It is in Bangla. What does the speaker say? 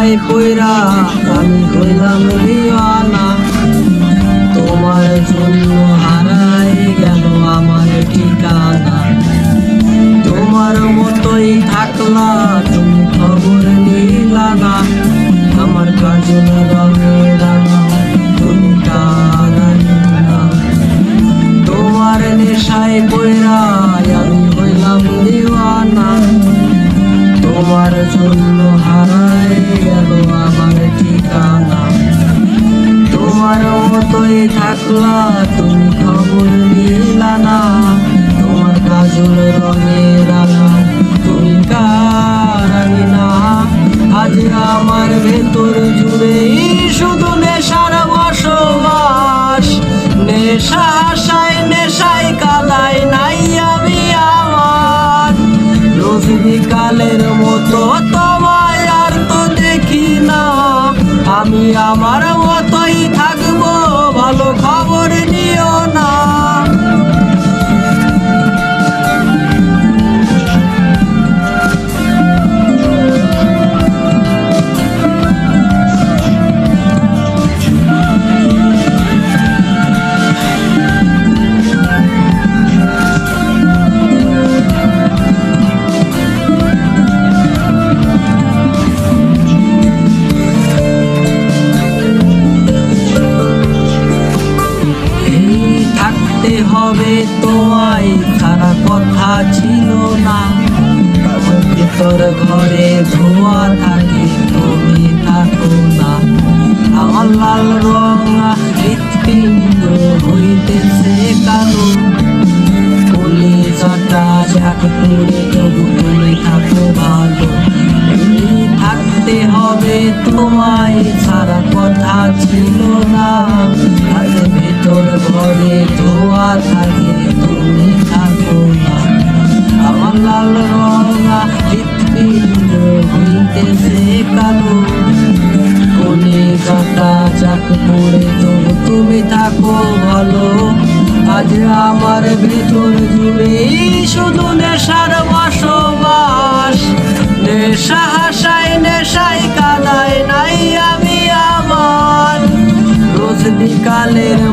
নেশায় পয়রা আমি হইলাম দিওয়ানা। তোমার জন্য হারাই গেল আমার ঠিকানা। তোমার মতোই থাকলা তুমি খবর নিলা না। আমার কাজল রঙের রাঙা তুমি কারানি না। তোমার নেশায় পয়রা আমি হইলাম দিওয়ানা। তোমার জন্য হারাই গেল আমার ঠিকানা। তোমার মতোই থাকলা তুমি খবর নিলা না। তোমার কাজল রঙের রাঙা তুমি কারানি না। আজ আমার ভেতর জুড়ে শুধু নেশার বসবাস। নেশা আশায় নেশায় কাদায় নাই আমি আমার। রোজ বিকালের মতো তোমায় আর তো দেখি না। আমি আমার মতোই থাকবো, ভালো খবর নিও না। হবে তোমায় সারা কথা ছিল না। ভিতর ঘরে ধোয়া থাকে তুমি থাকো না। আমার লাল রঙা হৃৎপিণ্ড হইতেছে কালো। কলিজাটা ঝাঁক করে তবু তুমি থাকো ভালো। থাকতে হবে তোমায় সারা কথা ছিল না। আর ভিতর ঘরে ধোয়া থাকে তুমি থাকো না। আমার লাল রঙা হৃৎপিণ্ড হইতেছে কালো। কলিজাটা ঝাঁক করে তবু তুমি থাকো ভালো। আজ আমার ভেতর জুড়ে শুধু নেশার বসবাস। নেশা হাসায় নেশায় কাদায় নাই আমি আমার। রোজ বিকালের